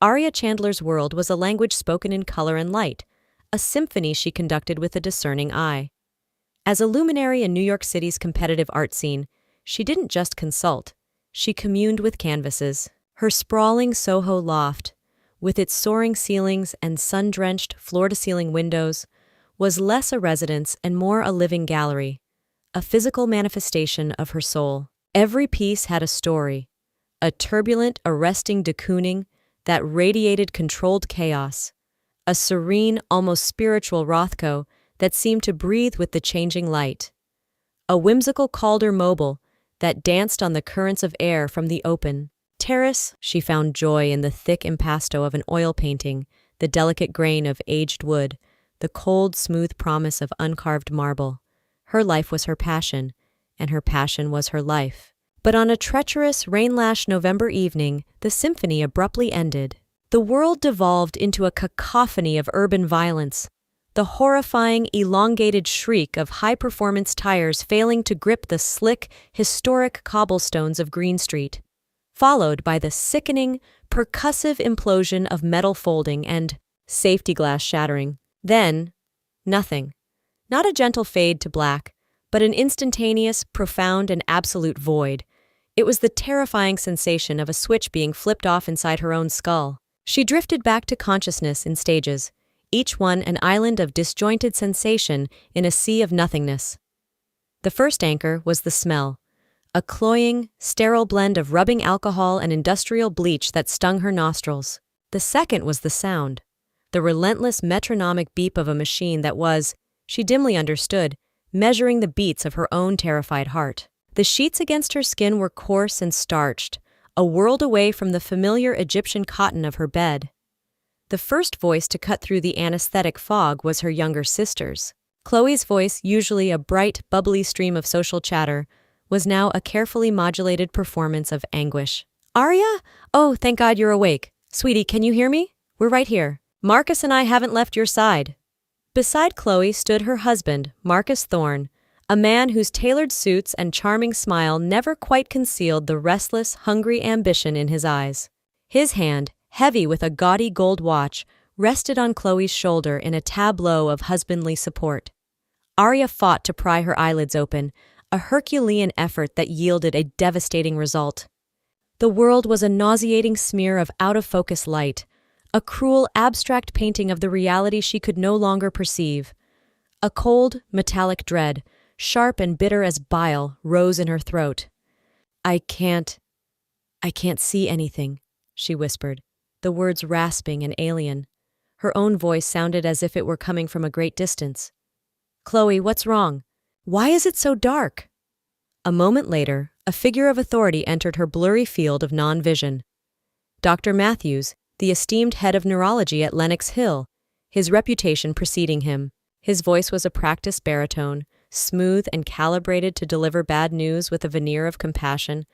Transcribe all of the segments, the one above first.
Aria Chandler's world was a language spoken in color and light, a symphony she conducted with a discerning eye. As a luminary in New York City's competitive art scene, she didn't just consult, she communed with canvases. Her sprawling Soho loft, with its soaring ceilings and sun-drenched floor-to-ceiling windows, was less a residence and more a living gallery, a physical manifestation of her soul. Every piece had a story, a turbulent, arresting de cunning that radiated controlled chaos, a serene, almost spiritual Rothko that seemed to breathe with the changing light, a whimsical Calder mobile that danced on the currents of air from the open terrace. She found joy in the thick impasto of an oil painting, the delicate grain of aged wood, the cold, smooth promise of uncarved marble. Her life was her passion, and her passion was her life. But on a treacherous, rain-lashed November evening, the symphony abruptly ended. The world devolved into a cacophony of urban violence, the horrifying, elongated shriek of high-performance tires failing to grip the slick, historic cobblestones of Green Street, followed by the sickening, percussive implosion of metal folding and safety glass shattering. Then, nothing. Not a gentle fade to black, but an instantaneous, profound, and absolute void. It was the terrifying sensation of a switch being flipped off inside her own skull. She drifted back to consciousness in stages, each one an island of disjointed sensation in a sea of nothingness. The first anchor was the smell, a cloying, sterile blend of rubbing alcohol and industrial bleach that stung her nostrils. The second was the sound, the relentless metronomic beep of a machine that was, she dimly understood, measuring the beats of her own terrified heart. The sheets against her skin were coarse and starched, a world away from the familiar Egyptian cotton of her bed. The first voice to cut through the anesthetic fog was her younger sister's. Chloe's voice, usually a bright, bubbly stream of social chatter, was now a carefully modulated performance of anguish. "Aria? Oh, thank God you're awake. Sweetie, can you hear me? We're right here. Marcus and I haven't left your side." Beside Chloe stood her husband, Marcus Thorne, a man whose tailored suits and charming smile never quite concealed the restless, hungry ambition in his eyes. His hand, heavy with a gaudy gold watch, rested on Chloe's shoulder in a tableau of husbandly support. Aria fought to pry her eyelids open, a Herculean effort that yielded a devastating result. The world was a nauseating smear of out-of-focus light, a cruel, abstract painting of the reality she could no longer perceive. A cold, metallic dread, sharp and bitter as bile, rose in her throat. I can't see anything," she whispered, the words rasping and alien. Her own voice sounded as if it were coming from a great distance. "Chloe, what's wrong? Why is it so dark?" A moment later, a figure of authority entered her blurry field of non-vision. Dr. Matthews, the esteemed head of neurology at Lenox Hill, his reputation preceding him. His voice was a practiced baritone, smooth and calibrated to deliver bad news with a veneer of compassion.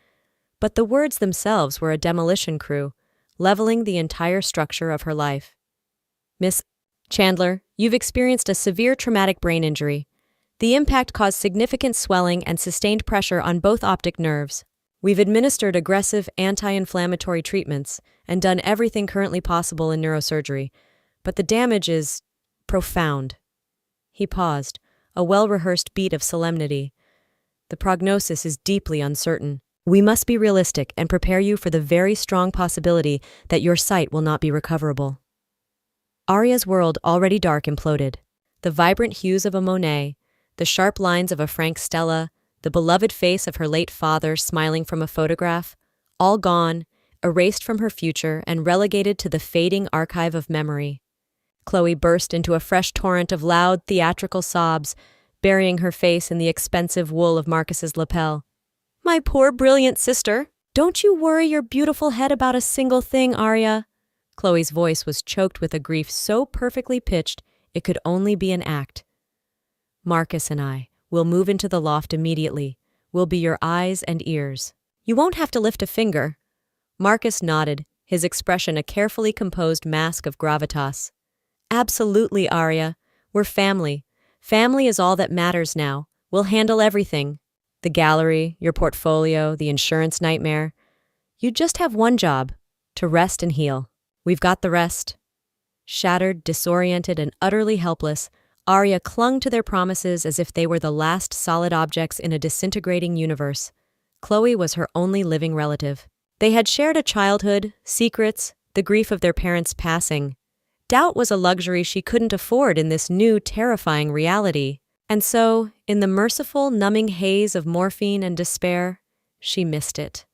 But the words themselves were a demolition crew, leveling the entire structure of her life. "Miss Chandler, you've experienced a severe traumatic brain injury. The impact caused significant swelling and sustained pressure on both optic nerves. We've administered aggressive anti-inflammatory treatments and done everything currently possible in neurosurgery, but the damage is profound." He paused, a well-rehearsed beat of solemnity. "The prognosis is deeply uncertain. We must be realistic and prepare you for the very strong possibility that your sight will not be recoverable." Aria's world, already dark, imploded. The vibrant hues of a Monet, the sharp lines of a Frank Stella, the beloved face of her late father smiling from a photograph, all gone, erased from her future and relegated to the fading archive of memory. Chloe burst into a fresh torrent of loud, theatrical sobs, burying her face in the expensive wool of Marcus's lapel. "My poor, brilliant sister! Don't you worry your beautiful head about a single thing, Aria." Chloe's voice was choked with a grief so perfectly pitched it could only be an act. "Marcus and I will move into the loft immediately. We'll be your eyes and ears. You won't have to lift a finger." Marcus nodded, his expression a carefully composed mask of gravitas. "Absolutely, Aria. We're family. Family is all that matters now. We'll handle everything. The gallery, your portfolio, the insurance nightmare. You just have one job, to rest and heal." We've got the rest. Shattered, disoriented, and utterly helpless, Arya clung to their promises as if they were the last solid objects in a disintegrating universe. Chloe was her only living relative. They had shared a childhood, secrets, the grief of their parents' passing. Doubt was a luxury she couldn't afford in this new, terrifying reality. And so, in the merciful, numbing haze of morphine and despair, she missed it.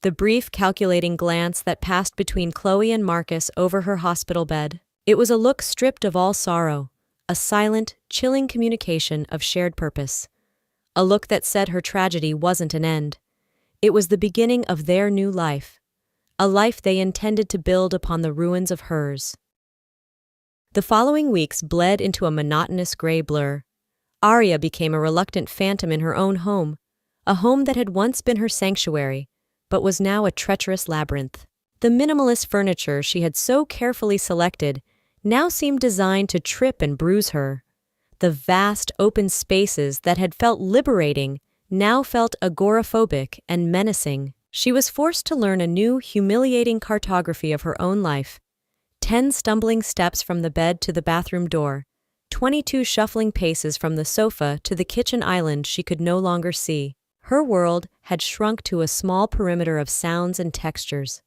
The brief, calculating glance that passed between Chloe and Marcus over her hospital bed. It was a look stripped of all sorrow, a silent, chilling communication of shared purpose. A look that said her tragedy wasn't an end. It was the beginning of their new life, a life they intended to build upon the ruins of hers. The following weeks bled into a monotonous gray blur. Arya became a reluctant phantom in her own home, a home that had once been her sanctuary, but was now a treacherous labyrinth. The minimalist furniture she had so carefully selected now seemed designed to trip and bruise her. The vast, open spaces that had felt liberating now felt agoraphobic and menacing. She was forced to learn a new, humiliating cartography of her own life. 10 stumbling steps from the bed to the bathroom door, 22 shuffling paces from the sofa to the kitchen island she could no longer see. Her world had shrunk to a small perimeter of sounds and textures.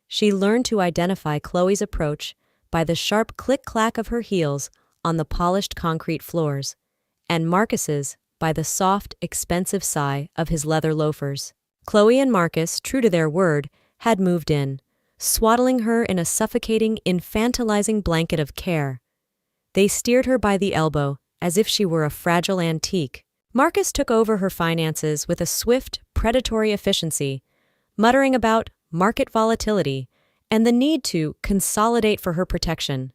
She learned to identify Chloe's approach by the sharp click-clack of her heels on the polished concrete floors, and Marcus's by the soft, expensive sigh of his leather loafers. Chloe and Marcus, true to their word, had moved in, swaddling her in a suffocating, infantilizing blanket of care. They steered her by the elbow, as if she were a fragile antique. Marcus took over her finances with a swift, predatory efficiency, muttering about market volatility and the need to consolidate for her protection.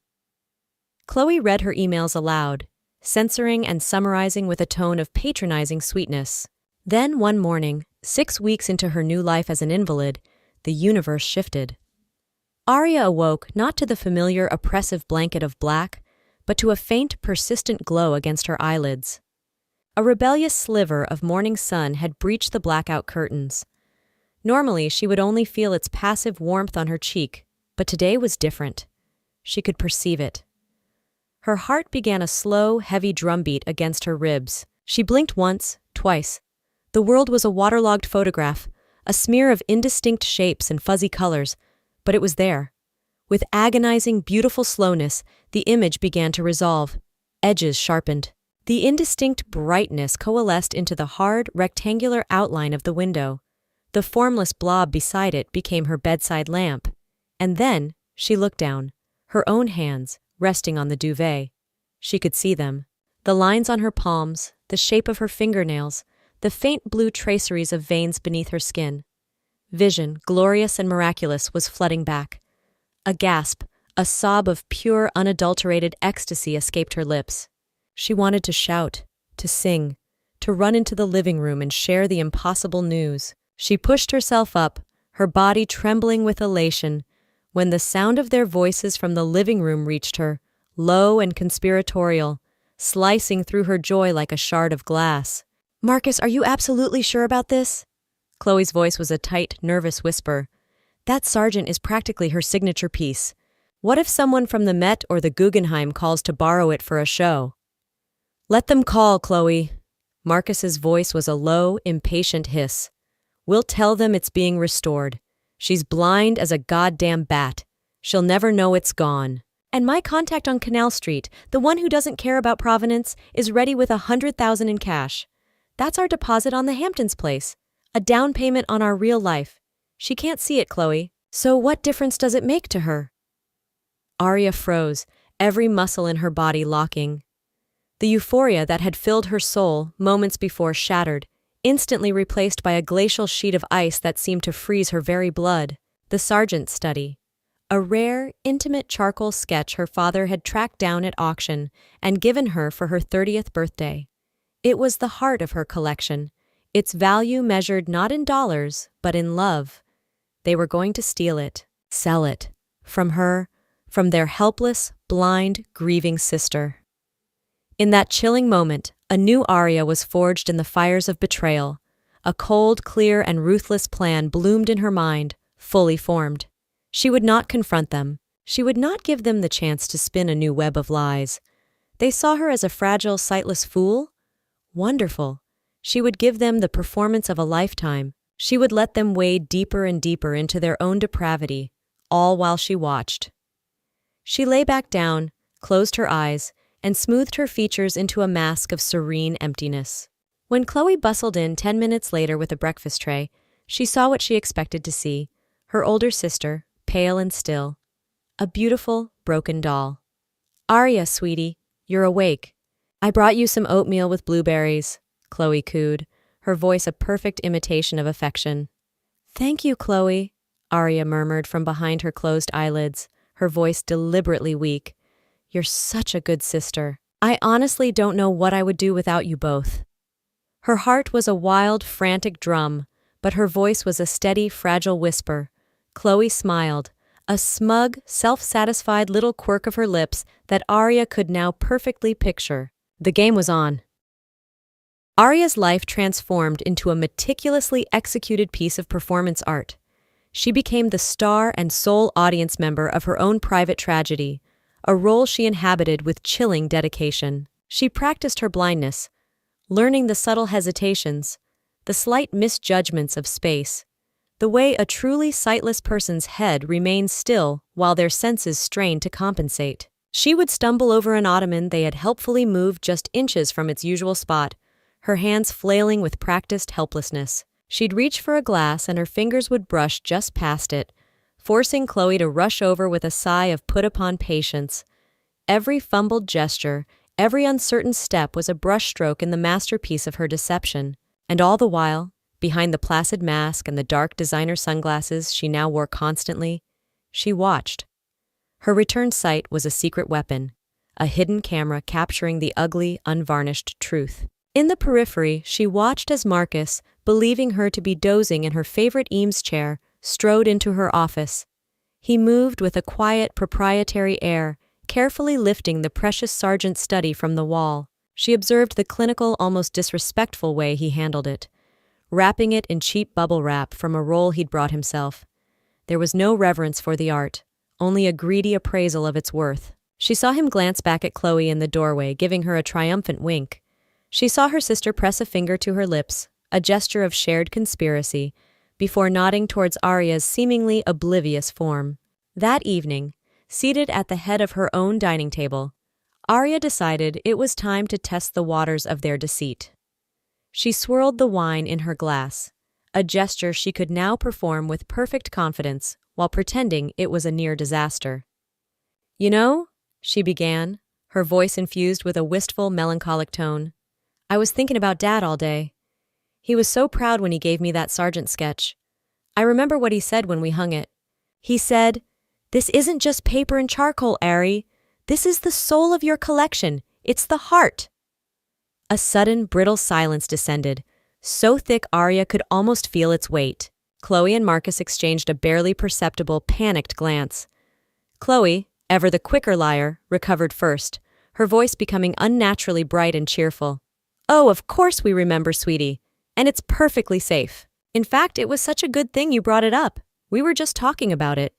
Chloe read her emails aloud, censoring and summarizing with a tone of patronizing sweetness. Then one morning, 6 weeks into her new life as an invalid, the universe shifted. Arya awoke not to the familiar oppressive blanket of black, but to a faint, persistent glow against her eyelids. A rebellious sliver of morning sun had breached the blackout curtains. Normally, she would only feel its passive warmth on her cheek, but today was different. She could perceive it. Her heart began a slow, heavy drumbeat against her ribs. She blinked once, twice. The world was a waterlogged photograph, a smear of indistinct shapes and fuzzy colors, but it was there. With agonizing, beautiful slowness, the image began to resolve. Edges sharpened. The indistinct brightness coalesced into the hard, rectangular outline of the window. The formless blob beside it became her bedside lamp. And then she looked down, her own hands resting on the duvet. She could see them. The lines on her palms, the shape of her fingernails, the faint blue traceries of veins beneath her skin. Vision, glorious and miraculous, was flooding back. A gasp, a sob of pure, unadulterated ecstasy escaped her lips. She wanted to shout, to sing, to run into the living room and share the impossible news. She pushed herself up, her body trembling with elation, when the sound of their voices from the living room reached her, low and conspiratorial, slicing through her joy like a shard of glass. "Marcus, are you absolutely sure about this?" Chloe's voice was a tight, nervous whisper. "That sergeant is practically her signature piece. What if someone from the Met or the Guggenheim calls to borrow it for a show?" "Let them call, Chloe." Marcus's voice was a low, impatient hiss. "We'll tell them it's being restored. She's blind as a goddamn bat. She'll never know it's gone. And my contact on Canal Street, the one who doesn't care about provenance, is ready with 100,000 in cash. That's our deposit on the Hamptons place. A down payment on our real life. She can't see it, Chloe. So what difference does it make to her?" Arya froze, every muscle in her body locking. The euphoria that had filled her soul moments before shattered, instantly replaced by a glacial sheet of ice that seemed to freeze her very blood. The sergeant's study. A rare, intimate charcoal sketch her father had tracked down at auction and given her for her 30th birthday. It was the heart of her collection, its value measured not in dollars, but in love. They were going to steal it, sell it, from her, from their helpless, blind, grieving sister. In that chilling moment, a new Arya was forged in the fires of betrayal. A cold, clear, and ruthless plan bloomed in her mind, fully formed. She would not confront them. She would not give them the chance to spin a new web of lies. They saw her as a fragile, sightless fool? Wonderful. She would give them the performance of a lifetime. She would let them wade deeper and deeper into their own depravity, all while she watched. She lay back down, closed her eyes, and smoothed her features into a mask of serene emptiness. When Chloe bustled in 10 minutes later with a breakfast tray, she saw what she expected to see: her older sister, pale and still. A beautiful, broken doll. "Arya, sweetie, you're awake. I brought you some oatmeal with blueberries," Chloe cooed, her voice a perfect imitation of affection. "Thank you, Chloe," Arya murmured from behind her closed eyelids, her voice deliberately weak. "You're such a good sister. I honestly don't know what I would do without you both." Her heart was a wild, frantic drum, but her voice was a steady, fragile whisper. Chloe smiled, a smug, self-satisfied little quirk of her lips that Arya could now perfectly picture. The game was on. Arya's life transformed into a meticulously executed piece of performance art. She became the star and sole audience member of her own private tragedy, a role she inhabited with chilling dedication. She practiced her blindness, learning the subtle hesitations, the slight misjudgments of space, the way a truly sightless person's head remains still while their senses strain to compensate. She would stumble over an ottoman they had helpfully moved just inches from its usual spot, her hands flailing with practiced helplessness. She'd reach for a glass and her fingers would brush just past it, forcing Chloe to rush over with a sigh of put-upon patience. Every fumbled gesture, every uncertain step was a brushstroke in the masterpiece of her deception. And all the while, behind the placid mask and the dark designer sunglasses she now wore constantly, she watched. Her return sight was a secret weapon, a hidden camera capturing the ugly, unvarnished truth. In the periphery, she watched as Marcus, believing her to be dozing in her favorite Eames chair, strode into her office. He moved with a quiet, proprietary air, carefully lifting the precious Sargent study from the wall. She observed the clinical, almost disrespectful way he handled it, wrapping it in cheap bubble wrap from a roll he'd brought himself. There was no reverence for the art, only a greedy appraisal of its worth. She saw him glance back at Chloe in the doorway, giving her a triumphant wink. She saw her sister press a finger to her lips, a gesture of shared conspiracy, before nodding towards Arya's seemingly oblivious form. That evening, seated at the head of her own dining table, Arya decided it was time to test the waters of their deceit. She swirled the wine in her glass, a gesture she could now perform with perfect confidence while pretending it was a near disaster. "You know," she began, her voice infused with a wistful, melancholic tone, "I was thinking about Dad all day. He was so proud when he gave me that Sargent sketch. I remember what he said when we hung it. He said, 'This isn't just paper and charcoal, Ari. This is the soul of your collection. It's the heart.'" A sudden, brittle silence descended, so thick Arya could almost feel its weight. Chloe and Marcus exchanged a barely perceptible, panicked glance. Chloe, ever the quicker liar, recovered first, her voice becoming unnaturally bright and cheerful. "Oh, of course we remember, sweetie. And it's perfectly safe. In fact, it was such a good thing you brought it up. We were just talking about it.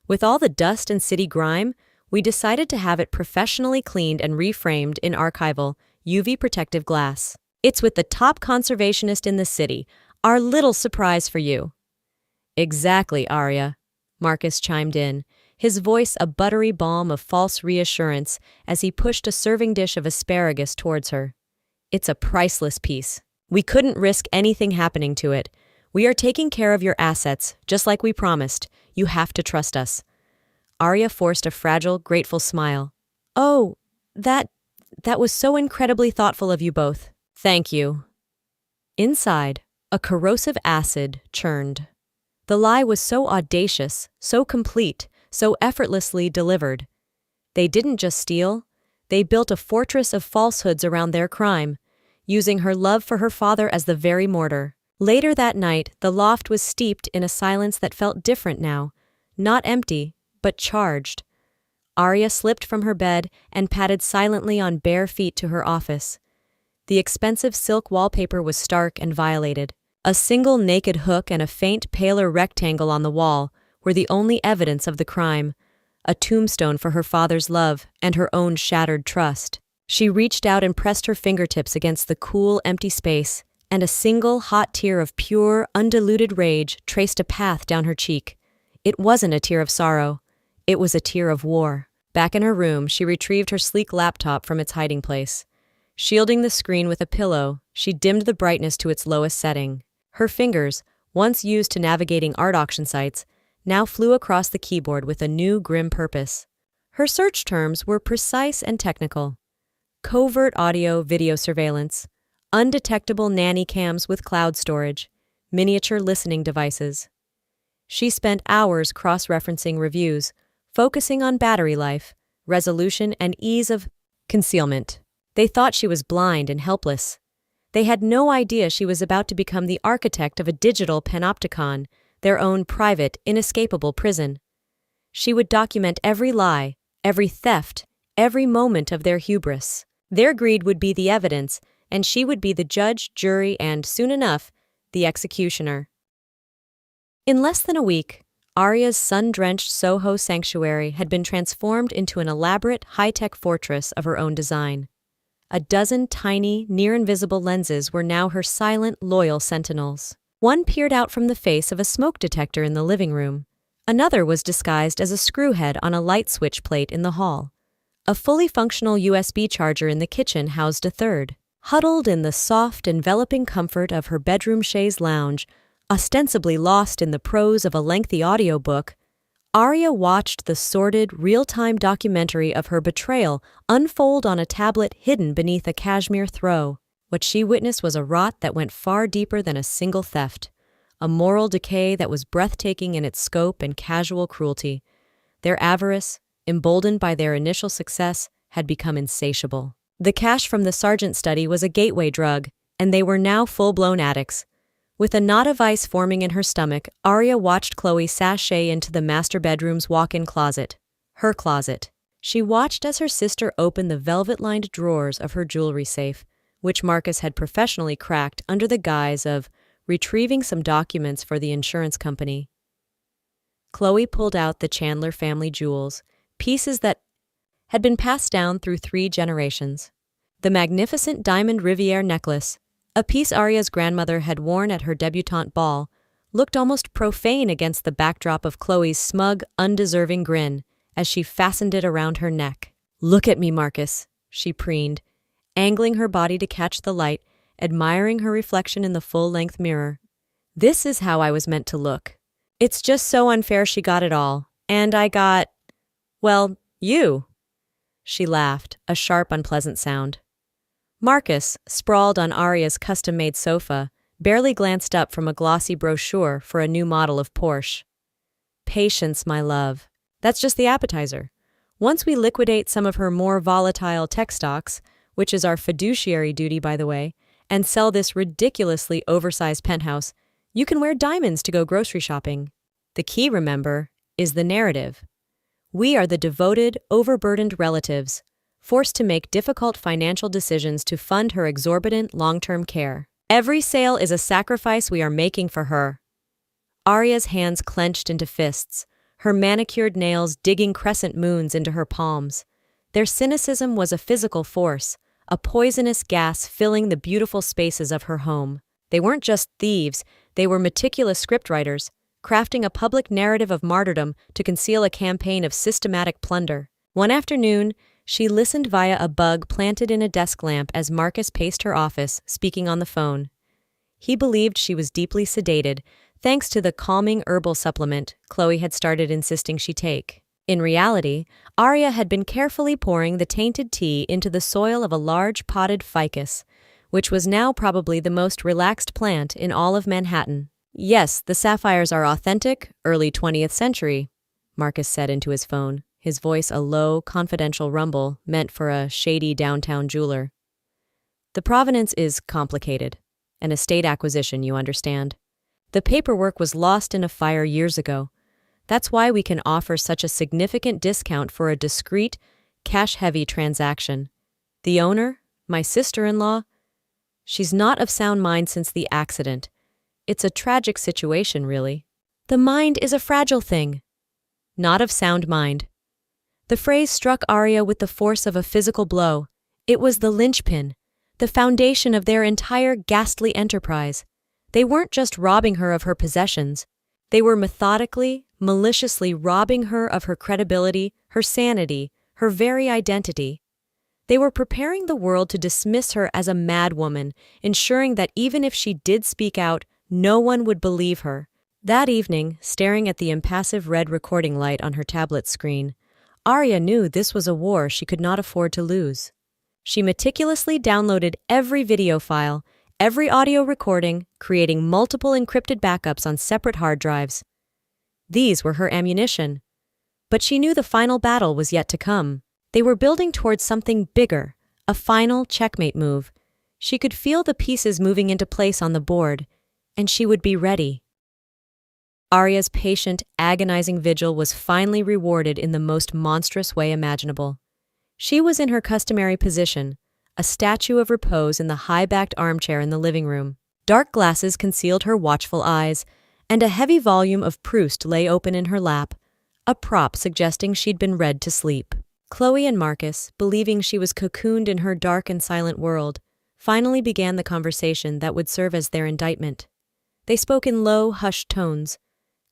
With all the dust and city grime, we decided to have it professionally cleaned and reframed in archival, UV protective glass. It's with the top conservationist in the city. Our little surprise for you." "Exactly, Arya," Marcus chimed in, his voice a buttery balm of false reassurance as he pushed a serving dish of asparagus towards her. "It's a priceless piece. We couldn't risk anything happening to it. We are taking care of your assets, just like we promised. You have to trust us." Arya forced a fragile, grateful smile. "Oh, that was so incredibly thoughtful of you both. Thank you." Inside, a corrosive acid churned. The lie was so audacious, so complete, so effortlessly delivered. They didn't just steal, they built a fortress of falsehoods around their crime, using her love for her father as the very mortar. Later that night, the loft was steeped in a silence that felt different now, not empty, but charged. Arya slipped from her bed and padded silently on bare feet to her office. The expensive silk wallpaper was stark and violated. A single naked hook and a faint, paler rectangle on the wall, were the only evidence of the crime, a tombstone for her father's love and her own shattered trust. She reached out and pressed her fingertips against the cool, empty space, and a single hot tear of pure, undiluted rage traced a path down her cheek. It wasn't a tear of sorrow. It was a tear of war. Back in her room, she retrieved her sleek laptop from its hiding place. Shielding the screen with a pillow, she dimmed the brightness to its lowest setting. Her fingers, once used to navigating art auction sites, now flew across the keyboard with a new grim purpose. Her search terms were precise and technical. Covert audio-video surveillance, undetectable nanny cams with cloud storage, miniature listening devices. She spent hours cross-referencing reviews, focusing on battery life, resolution, and ease of concealment. They thought she was blind and helpless. They had no idea she was about to become the architect of a digital panopticon, their own private, inescapable prison. She would document every lie, every theft, every moment of their hubris. Their greed would be the evidence, and she would be the judge, jury, and, soon enough, the executioner. In less than a week, Arya's sun-drenched Soho sanctuary had been transformed into an elaborate, high-tech fortress of her own design. A dozen tiny, near-invisible lenses were now her silent, loyal sentinels. One peered out from the face of a smoke detector in the living room. Another was disguised as a screw-head on a light switch plate in the hall. A fully functional USB charger in the kitchen housed a third. Huddled in the soft, enveloping comfort of her bedroom chaise lounge, ostensibly lost in the prose of a lengthy audiobook, Arya watched the sordid, real-time documentary of her betrayal unfold on a tablet hidden beneath a cashmere throw. What she witnessed was a rot that went far deeper than a single theft, a moral decay that was breathtaking in its scope and casual cruelty. Their avarice, emboldened by their initial success, had become insatiable. The cash from the Sargent study was a gateway drug, and they were now full-blown addicts. With a knot of ice forming in her stomach, Arya watched Chloe sashay into the master bedroom's walk-in closet. Her closet. She watched as her sister opened the velvet-lined drawers of her jewelry safe, which Marcus had professionally cracked under the guise of retrieving some documents for the insurance company. Chloe pulled out the Chandler family jewels, pieces that had been passed down through 3 generations. The magnificent diamond Riviere necklace, a piece Arya's grandmother had worn at her debutante ball, looked almost profane against the backdrop of Chloe's smug, undeserving grin as she fastened it around her neck. "Look at me, Marcus," she preened, angling her body to catch the light, admiring her reflection in the full-length mirror. "This is how I was meant to look. It's just so unfair she got it all, and I got, well, you." She laughed, a sharp, unpleasant sound. Marcus, sprawled on Arya's custom-made sofa, barely glanced up from a glossy brochure for a new model of Porsche. "Patience, my love. That's just the appetizer. Once we liquidate some of her more volatile tech stocks, which is our fiduciary duty, by the way, and sell this ridiculously oversized penthouse, you can wear diamonds to go grocery shopping. The key, remember, is the narrative. We are the devoted, overburdened relatives, forced to make difficult financial decisions to fund her exorbitant long-term care. Every sale is a sacrifice we are making for her." Arya's hands clenched into fists, her manicured nails digging crescent moons into her palms. Their cynicism was a physical force, a poisonous gas filling the beautiful spaces of her home. They weren't just thieves, they were meticulous scriptwriters, crafting a public narrative of martyrdom to conceal a campaign of systematic plunder. One afternoon, she listened via a bug planted in a desk lamp as Marcus paced her office, speaking on the phone. He believed she was deeply sedated, thanks to the calming herbal supplement Chloe had started insisting she take. In reality, Arya had been carefully pouring the tainted tea into the soil of a large potted ficus, which was now probably the most relaxed plant in all of Manhattan. "Yes, the sapphires are authentic, early 20th century, Marcus said into his phone, his voice a low, confidential rumble meant for a shady downtown jeweler. "The provenance is complicated. An estate acquisition, you understand. The paperwork was lost in a fire years ago. That's why we can offer such a significant discount for a discreet, cash-heavy transaction. The owner, my sister-in-law, she's not of sound mind since the accident. It's a tragic situation, really." The mind is a fragile thing, not of sound mind. The phrase struck Arya with the force of a physical blow. It was the linchpin, the foundation of their entire ghastly enterprise. They weren't just robbing her of her possessions. They were methodically, maliciously robbing her of her credibility, her sanity, her very identity. They were preparing the world to dismiss her as a madwoman, ensuring that even if she did speak out, no one would believe her. That evening, staring at the impassive red recording light on her tablet screen, Arya knew this was a war she could not afford to lose. She meticulously downloaded every video file, every audio recording, creating multiple encrypted backups on separate hard drives. These were her ammunition. But she knew the final battle was yet to come. They were building towards something bigger, a final checkmate move. She could feel the pieces moving into place on the board, and she would be ready. Arya's patient, agonizing vigil was finally rewarded in the most monstrous way imaginable. She was in her customary position, a statue of repose in the high-backed armchair in the living room. Dark glasses concealed her watchful eyes, and a heavy volume of Proust lay open in her lap, a prop suggesting she'd been read to sleep. Chloe and Marcus, believing she was cocooned in her dark and silent world, finally began the conversation that would serve as their indictment. They spoke in low, hushed tones,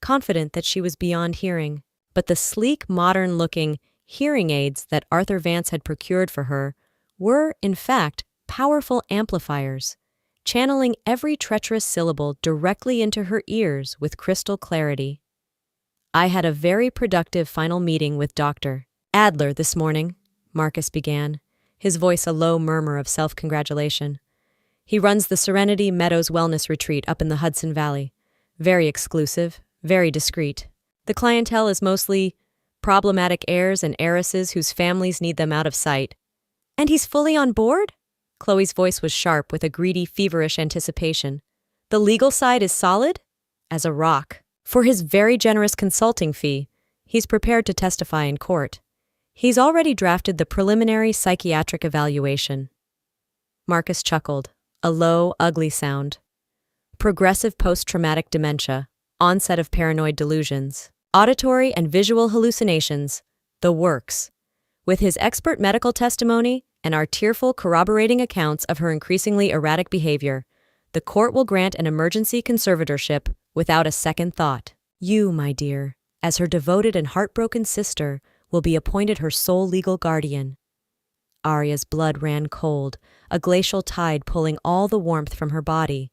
confident that she was beyond hearing, but the sleek, modern-looking hearing aids that Arthur Vance had procured for her were, in fact, powerful amplifiers, channeling every treacherous syllable directly into her ears with crystal clarity. "I had a very productive final meeting with Dr. Adler this morning," Marcus began, his voice a low murmur of self-congratulation. "He runs the Serenity Meadows Wellness Retreat up in the Hudson Valley. Very exclusive, very discreet. The clientele is mostly problematic heirs and heiresses whose families need them out of sight." "And he's fully on board?" Chloe's voice was sharp with a greedy, feverish anticipation. "The legal side is solid?" "As a rock. For his very generous consulting fee, he's prepared to testify in court. He's already drafted the preliminary psychiatric evaluation." Marcus chuckled, a low, ugly sound. "Progressive post-traumatic dementia, onset of paranoid delusions, auditory and visual hallucinations, the works. With his expert medical testimony and our tearful corroborating accounts of her increasingly erratic behavior, the court will grant an emergency conservatorship without a second thought. You, my dear, as her devoted and heartbroken sister, will be appointed her sole legal guardian." Arya's blood ran cold, a glacial tide pulling all the warmth from her body.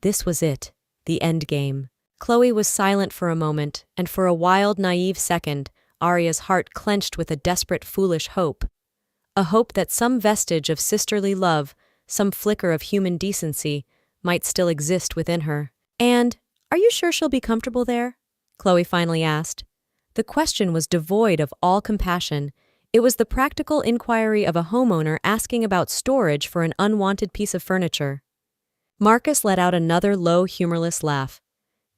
This was it, the end game. Chloe was silent for a moment, and for a wild, naive second, Arya's heart clenched with a desperate, foolish hope. A hope that some vestige of sisterly love, some flicker of human decency, might still exist within her. "And, are you sure she'll be comfortable there?" Chloe finally asked. The question was devoid of all compassion. It was the practical inquiry of a homeowner asking about storage for an unwanted piece of furniture. Marcus let out another low, humorless laugh.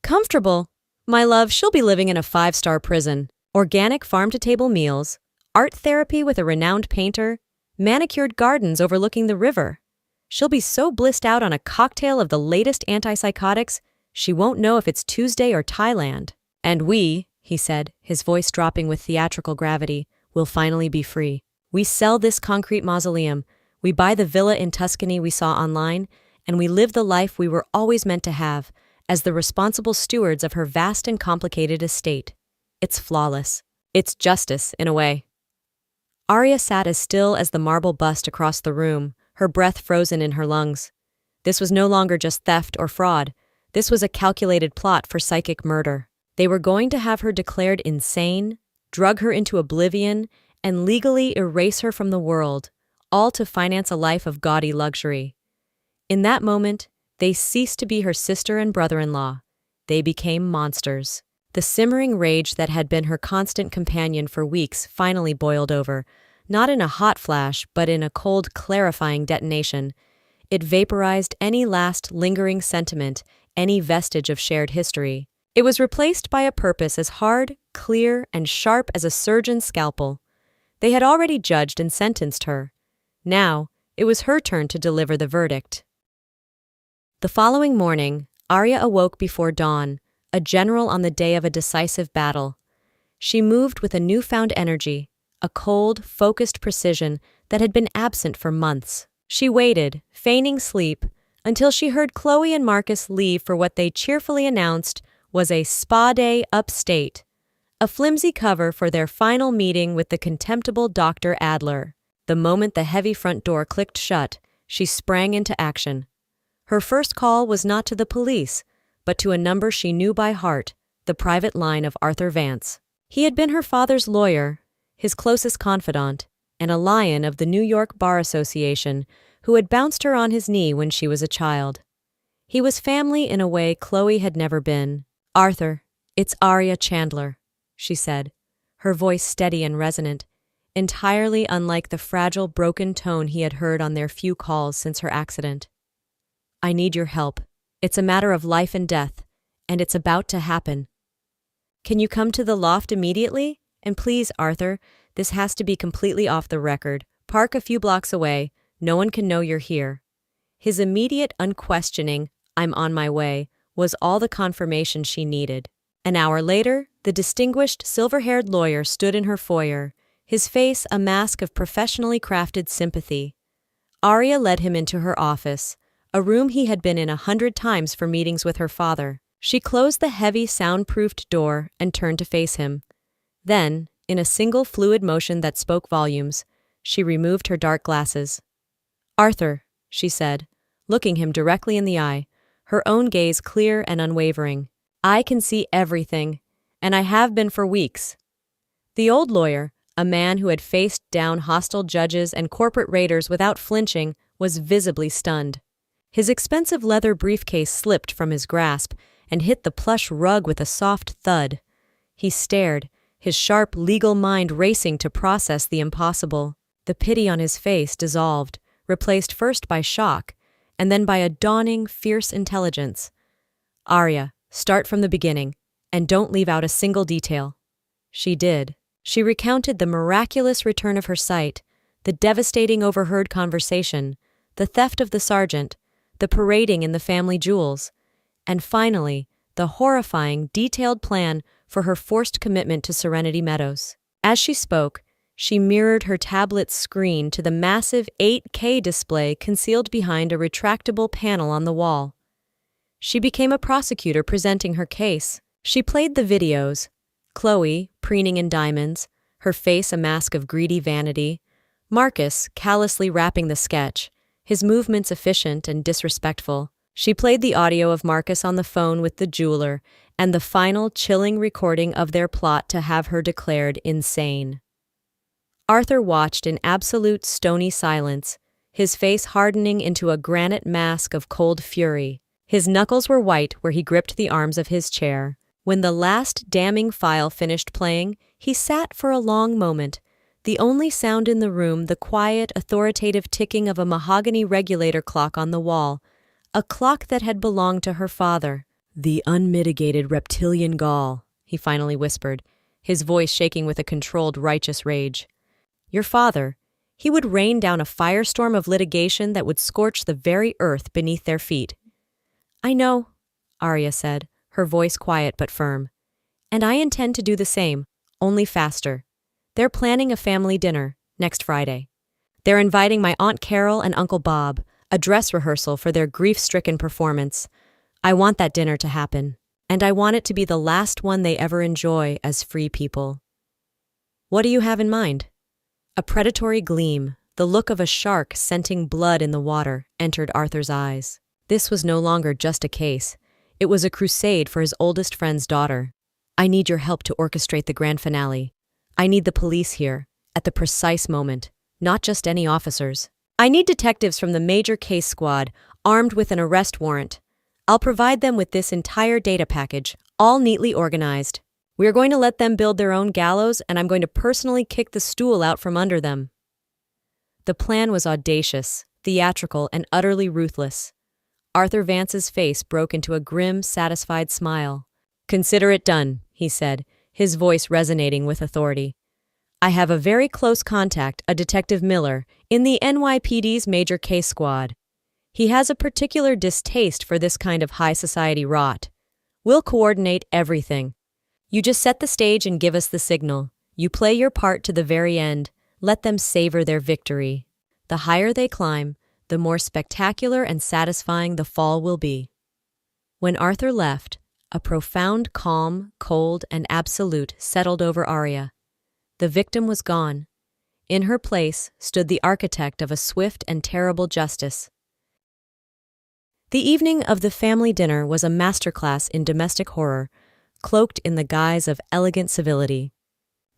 "Comfortable? My love, she'll be living in a 5-star prison. Organic farm-to-table meals, art therapy with a renowned painter, manicured gardens overlooking the river. She'll be so blissed out on a cocktail of the latest antipsychotics, she won't know if it's Tuesday or Thailand. And we," he said, his voice dropping with theatrical gravity, "will finally be free. We sell this concrete mausoleum, we buy the villa in Tuscany we saw online, and we live the life we were always meant to have, as the responsible stewards of her vast and complicated estate. It's flawless. It's justice, in a way." Arya sat as still as the marble bust across the room, her breath frozen in her lungs. This was no longer just theft or fraud. This was a calculated plot for psychic murder. They were going to have her declared insane, drug her into oblivion, and legally erase her from the world, all to finance a life of gaudy luxury. In that moment, they ceased to be her sister and brother-in-law. They became monsters. The simmering rage that had been her constant companion for weeks finally boiled over, not in a hot flash, but in a cold, clarifying detonation. It vaporized any last lingering sentiment, any vestige of shared history. It was replaced by a purpose as hard, clear, and sharp as a surgeon's scalpel. They had already judged and sentenced her. Now, it was her turn to deliver the verdict. The following morning, Arya awoke before dawn, a general on the day of a decisive battle. She moved with a newfound energy, a cold, focused precision that had been absent for months. She waited, feigning sleep, until she heard Chloe and Marcus leave for what they cheerfully announced was a spa day upstate, a flimsy cover for their final meeting with the contemptible Dr. Adler. The moment the heavy front door clicked shut, she sprang into action. Her first call was not to the police, but to a number she knew by heart, the private line of Arthur Vance. He had been her father's lawyer, his closest confidant, and a lion of the New York Bar Association who had bounced her on his knee when she was a child. He was family in a way Chloe had never been. "Arthur, it's Aria Chandler," she said, her voice steady and resonant, entirely unlike the fragile, broken tone he had heard on their few calls since her accident. "I need your help. It's a matter of life and death, and it's about to happen. Can you come to the loft immediately? And please, Arthur, this has to be completely off the record. Park a few blocks away. No one can know you're here." His immediate, unquestioning, "I'm on my way," was all the confirmation she needed. An hour later, the distinguished, silver-haired lawyer stood in her foyer, his face a mask of professionally crafted sympathy. Aria led him into her office, a room he had been in 100 times for meetings with her father. She closed the heavy, soundproofed door and turned to face him. Then, in a single fluid motion that spoke volumes, she removed her dark glasses. "Arthur," she said, looking him directly in the eye, her own gaze clear and unwavering, "I can see everything, and I have been for weeks." The old lawyer, a man who had faced down hostile judges and corporate raiders without flinching, was visibly stunned. His expensive leather briefcase slipped from his grasp and hit the plush rug with a soft thud. He stared, his sharp legal mind racing to process the impossible. The pity on his face dissolved, replaced first by shock, and then by a dawning, fierce intelligence. "Aria, start from the beginning, and don't leave out a single detail." She did. She recounted the miraculous return of her sight, the devastating overheard conversation, the theft of the sergeant, the parading in the family jewels, and finally, the horrifying, detailed plan for her forced commitment to Serenity Meadows. As she spoke, she mirrored her tablet's screen to the massive 8K display concealed behind a retractable panel on the wall. She became a prosecutor presenting her case. She played the videos, Chloe, preening in diamonds, her face a mask of greedy vanity, Marcus callously wrapping the sketch, his movements efficient and disrespectful. She played the audio of Marcus on the phone with the jeweler and the final chilling recording of their plot to have her declared insane. Arthur watched in absolute stony silence, his face hardening into a granite mask of cold fury. His knuckles were white where he gripped the arms of his chair. When the last damning file finished playing, he sat for a long moment, the only sound in the room the quiet, authoritative ticking of a mahogany regulator clock on the wall, a clock that had belonged to her father. "The unmitigated reptilian gall," he finally whispered, his voice shaking with a controlled, righteous rage. "Your father, he would rain down a firestorm of litigation that would scorch the very earth beneath their feet." "I know," Aria said, her voice quiet but firm. "And I intend to do the same, only faster. They're planning a family dinner next Friday. They're inviting my Aunt Carol and Uncle Bob, a dress rehearsal for their grief-stricken performance. I want that dinner to happen, and I want it to be the last one they ever enjoy as free people." "What do you have in mind?" A predatory gleam, the look of a shark scenting blood in the water, entered Arthur's eyes. This was no longer just a case. It was a crusade for his oldest friend's daughter. "I need your help to orchestrate the grand finale. I need the police here, at the precise moment, not just any officers. I need detectives from the major case squad, armed with an arrest warrant. I'll provide them with this entire data package, all neatly organized. We are going to let them build their own gallows, and I'm going to personally kick the stool out from under them." The plan was audacious, theatrical, and utterly ruthless. Arthur Vance's face broke into a grim, satisfied smile. "Consider it done," he said, his voice resonating with authority. "I have a very close contact, a Detective Miller, in the NYPD's major case squad. He has a particular distaste for this kind of high society rot. We'll coordinate everything. You just set the stage and give us the signal. You play your part to the very end. Let them savor their victory. The higher they climb, the more spectacular and satisfying the fall will be." When Arthur left, a profound calm, cold, and absolute settled over Arya. The victim was gone. In her place stood the architect of a swift and terrible justice. The evening of the family dinner was a masterclass in domestic horror, cloaked in the guise of elegant civility.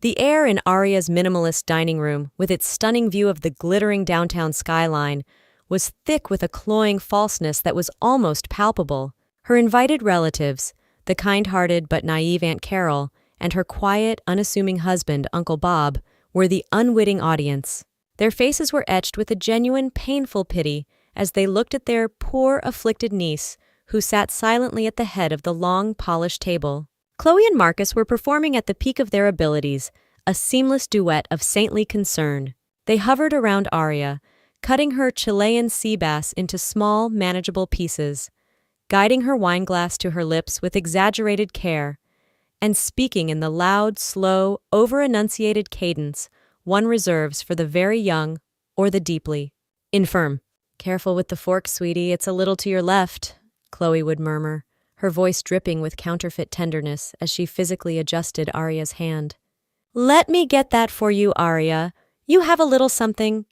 The air in Arya's minimalist dining room, with its stunning view of the glittering downtown skyline, was thick with a cloying falseness that was almost palpable. Her invited relatives, the kind-hearted but naive Aunt Carol, and her quiet, unassuming husband, Uncle Bob, were the unwitting audience. Their faces were etched with a genuine, painful pity as they looked at their poor, afflicted niece, who sat silently at the head of the long, polished table. Chloe and Marcus were performing at the peak of their abilities, a seamless duet of saintly concern. They hovered around Arya, cutting her Chilean sea bass into small, manageable pieces, guiding her wineglass to her lips with exaggerated care, and speaking in the loud, slow, over-enunciated cadence one reserves for the very young or the deeply infirm. "Careful with the fork, sweetie, it's a little to your left," Chloe would murmur, her voice dripping with counterfeit tenderness as she physically adjusted Arya's hand. "Let me get that for you, Arya. You have a little something,"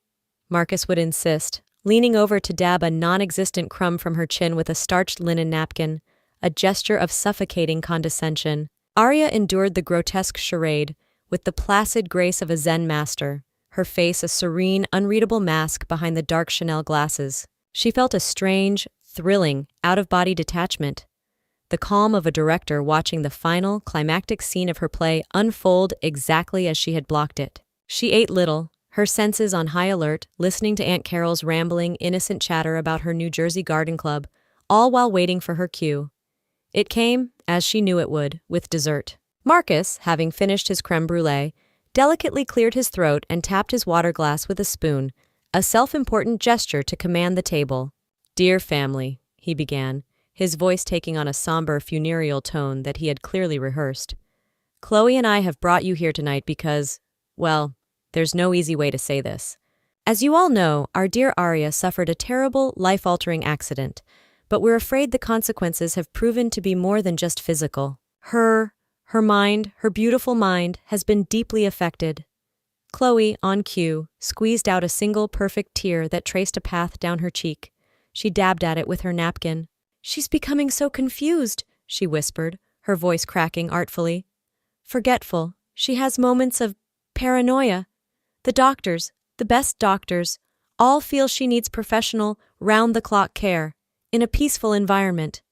Marcus would insist, leaning over to dab a non-existent crumb from her chin with a starched linen napkin, a gesture of suffocating condescension. Arya endured the grotesque charade with the placid grace of a Zen master, her face a serene, unreadable mask behind the dark Chanel glasses. She felt a strange, thrilling, out-of-body detachment, the calm of a director watching the final, climactic scene of her play unfold exactly as she had blocked it. She ate little, her senses on high alert, listening to Aunt Carol's rambling, innocent chatter about her New Jersey garden club, all while waiting for her cue. It came, as she knew it would, with dessert. Marcus, having finished his creme brulee, delicately cleared his throat and tapped his water glass with a spoon, a self-important gesture to command the table. "Dear family," he began, his voice taking on a somber, funereal tone that he had clearly rehearsed. "Chloe and I have brought you here tonight because, well, there's no easy way to say this. As you all know, our dear Arya suffered a terrible, life-altering accident, but we're afraid the consequences have proven to be more than just physical. Her mind, her beautiful mind, has been deeply affected." Chloe, on cue, squeezed out a single perfect tear that traced a path down her cheek. She dabbed at it with her napkin. "She's becoming so confused," she whispered, her voice cracking artfully. "Forgetful. She has moments of paranoia. The doctors, the best doctors, all feel she needs professional, round-the-clock care, in a peaceful environment.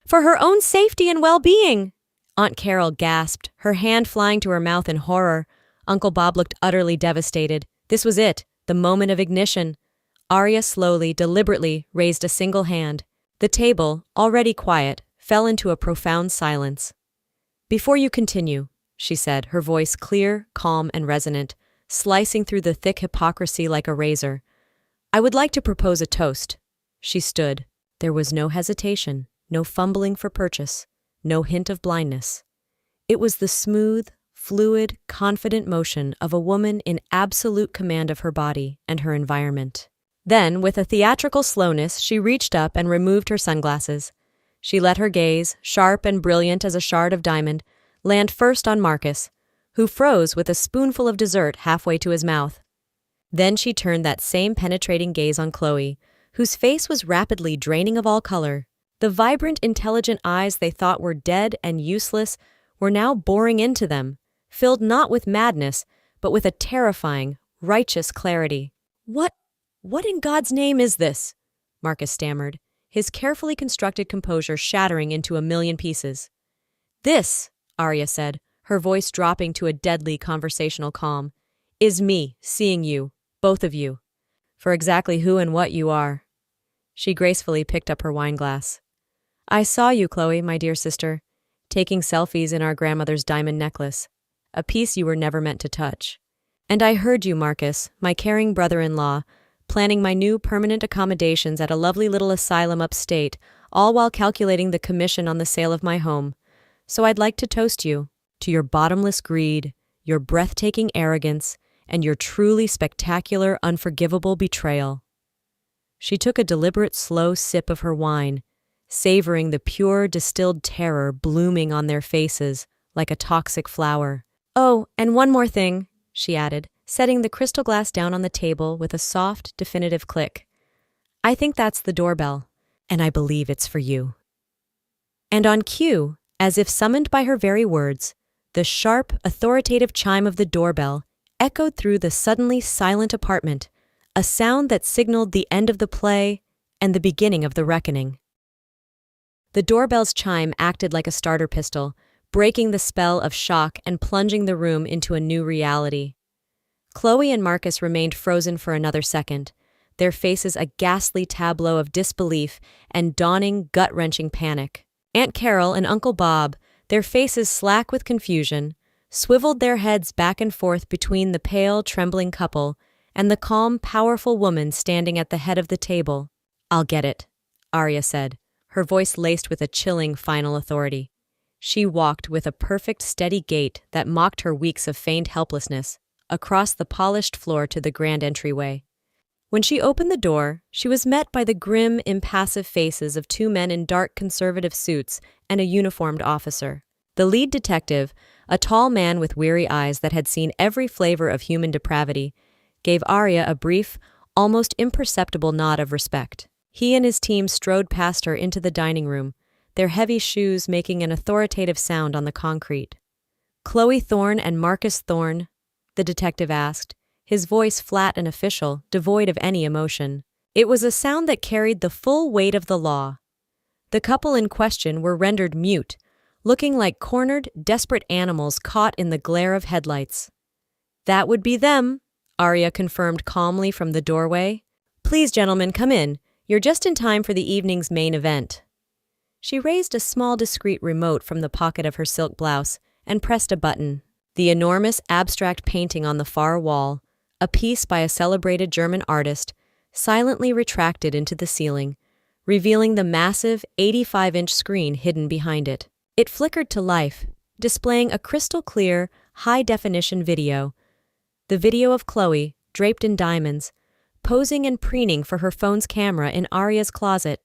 For her own safety and well-being!" Aunt Carol gasped, her hand flying to her mouth in horror. Uncle Bob looked utterly devastated. This was it, the moment of ignition. Arya slowly, deliberately raised a single hand. The table, already quiet, fell into a profound silence. "Before you continue," she said, her voice clear, calm, and resonant, slicing through the thick hypocrisy like a razor, "I would like to propose a toast." She stood. There was no hesitation, no fumbling for purchase, no hint of blindness. It was the smooth, fluid, confident motion of a woman in absolute command of her body and her environment. Then, with a theatrical slowness, she reached up and removed her sunglasses. She let her gaze, sharp and brilliant as a shard of diamond, land first on Marcus, who froze with a spoonful of dessert halfway to his mouth. Then she turned that same penetrating gaze on Chloe, whose face was rapidly draining of all color. The vibrant, intelligent eyes they thought were dead and useless were now boring into them, filled not with madness, but with a terrifying, righteous clarity. What in God's name is this?" Marcus stammered, his carefully constructed composure shattering into a million pieces. "This," Arya said, her voice dropping to a deadly conversational calm, "is me seeing you, both of you, for exactly who and what you are." She gracefully picked up her wineglass. "I saw you, Chloe, my dear sister, taking selfies in our grandmother's diamond necklace, a piece you were never meant to touch. And I heard you, Marcus, my caring brother-in-law, planning my new permanent accommodations at a lovely little asylum upstate, all while calculating the commission on the sale of my home. So I'd like to toast you to your bottomless greed, your breathtaking arrogance, and your truly spectacular, unforgivable betrayal." She took a deliberate, slow sip of her wine, savoring the pure, distilled terror blooming on their faces like a toxic flower. "Oh, and one more thing," she added, setting the crystal glass down on the table with a soft, definitive click. "I think that's the doorbell, and I believe it's for you." And on cue, as if summoned by her very words, the sharp, authoritative chime of the doorbell echoed through the suddenly silent apartment, a sound that signaled the end of the play and the beginning of the reckoning. The doorbell's chime acted like a starter pistol, breaking the spell of shock and plunging the room into a new reality. Chloe and Marcus remained frozen for another second, their faces a ghastly tableau of disbelief and dawning, gut-wrenching panic. Aunt Carol and Uncle Bob, their faces slack with confusion, swiveled their heads back and forth between the pale, trembling couple and the calm, powerful woman standing at the head of the table. "I'll get it," Arya said, her voice laced with a chilling final authority. She walked with a perfect, steady gait that mocked her weeks of feigned helplessness across the polished floor to the grand entryway. When she opened the door, she was met by the grim, impassive faces of two men in dark conservative suits and a uniformed officer. The lead detective, a tall man with weary eyes that had seen every flavor of human depravity, gave Arya a brief, almost imperceptible nod of respect. He and his team strode past her into the dining room, their heavy shoes making an authoritative sound on the concrete. "Chloe Thorne and Marcus Thorne?" the detective asked, his voice flat and official, devoid of any emotion. It was a sound that carried the full weight of the law. The couple in question were rendered mute, looking like cornered, desperate animals caught in the glare of headlights. "That would be them," Arya confirmed calmly from the doorway. "Please, gentlemen, come in. You're just in time for the evening's main event." She raised a small discreet remote from the pocket of her silk blouse and pressed a button. The enormous abstract painting on the far wall, a piece by a celebrated German artist, silently retracted into the ceiling, revealing the massive 85-inch screen hidden behind it. It flickered to life, displaying a crystal-clear, high-definition video. The video of Chloe, draped in diamonds, posing and preening for her phone's camera in Arya's closet.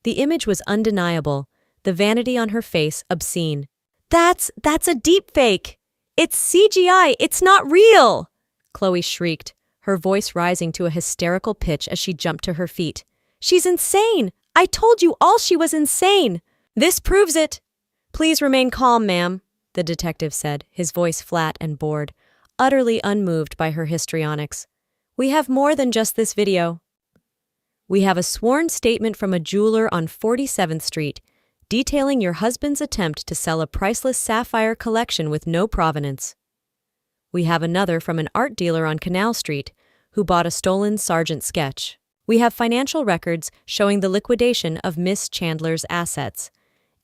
The image was undeniable, the vanity on her face obscene. That's a deepfake! It's CGI! It's not real!" Chloe shrieked, her voice rising to a hysterical pitch as she jumped to her feet. "She's insane! I told you all she was insane! This proves it!" "Please remain calm, ma'am," the detective said, his voice flat and bored, utterly unmoved by her histrionics. "We have more than just this video. We have a sworn statement from a jeweler on 47th Street, detailing your husband's attempt to sell a priceless sapphire collection with no provenance. We have another from an art dealer on Canal Street, who bought a stolen Sargent sketch. We have financial records showing the liquidation of Miss Chandler's assets.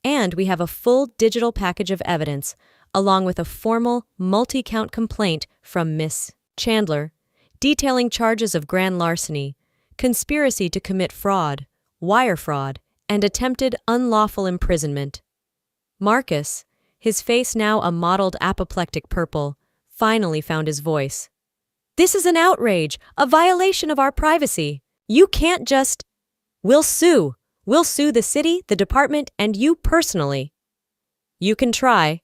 And we have a full digital package of evidence, along with a formal, multi-count complaint from Miss Chandler, detailing charges of grand larceny, conspiracy to commit fraud, wire fraud, and attempted unlawful imprisonment." Marcus, his face now a mottled apoplectic purple, finally found his voice. "This is an outrage, a violation of our privacy. You can't just—" "We'll sue. We'll sue the city, the department, and you personally." "You can try,"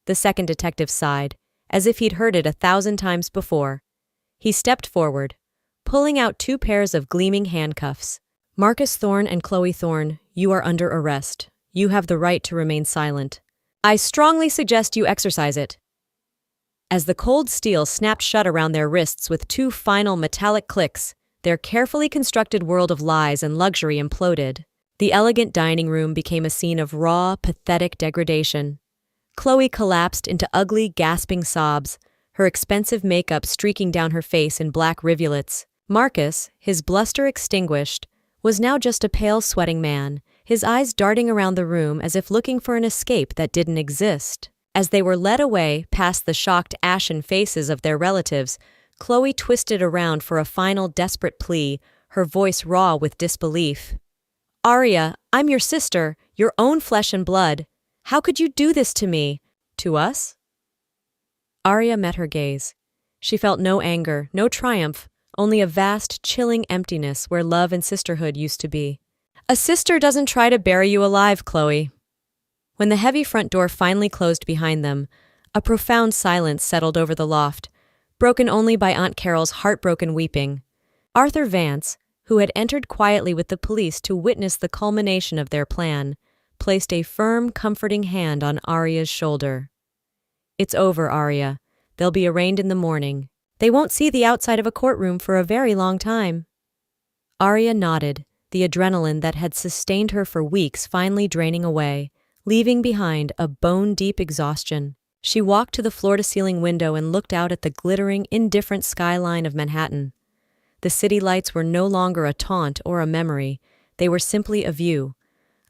the second detective sighed, as if he'd heard it 1,000 times before. He stepped forward, pulling out 2 pairs of gleaming handcuffs. "Marcus Thorne and Chloe Thorne, you are under arrest. You have the right to remain silent. I strongly suggest you exercise it." As the cold steel snapped shut around their wrists with 2 final metallic clicks, their carefully constructed world of lies and luxury imploded. The elegant dining room became a scene of raw, pathetic degradation. Chloe collapsed into ugly, gasping sobs, her expensive makeup streaking down her face in black rivulets. Marcus, his bluster extinguished, was now just a pale, sweating man, his eyes darting around the room as if looking for an escape that didn't exist. As they were led away past the shocked, ashen faces of their relatives, Chloe twisted around for a final desperate plea, her voice raw with disbelief. Arya, I'm your sister, your own flesh and blood. How could you do this to me? To us? Arya met her gaze. She felt no anger, no triumph, only a vast, chilling emptiness where love and sisterhood used to be. A sister doesn't try to bury you alive, Chloe. When the heavy front door finally closed behind them, a profound silence settled over the loft, broken only by Aunt Carol's heartbroken weeping. Arthur Vance, who had entered quietly with the police to witness the culmination of their plan, placed a firm, comforting hand on Arya's shoulder. It's over, Arya. They'll be arraigned in the morning. They won't see the outside of a courtroom for a very long time. Arya nodded, the adrenaline that had sustained her for weeks finally draining away, leaving behind a bone-deep exhaustion. She walked to the floor-to-ceiling window and looked out at the glittering, indifferent skyline of Manhattan. The city lights were no longer a taunt or a memory. They were simply a view,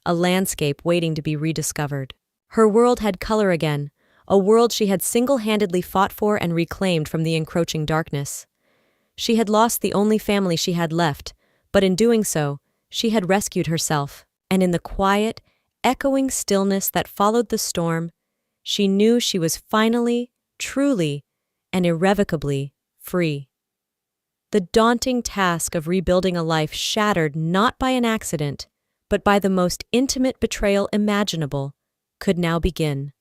a landscape waiting to be rediscovered. Her world had color again, a world she had single-handedly fought for and reclaimed from the encroaching darkness. She had lost the only family she had left, but in doing so, she had rescued herself, and in the quiet, echoing stillness that followed the storm, she knew she was finally, truly, and irrevocably free. The daunting task of rebuilding a life shattered not by an accident, but by the most intimate betrayal imaginable, could now begin.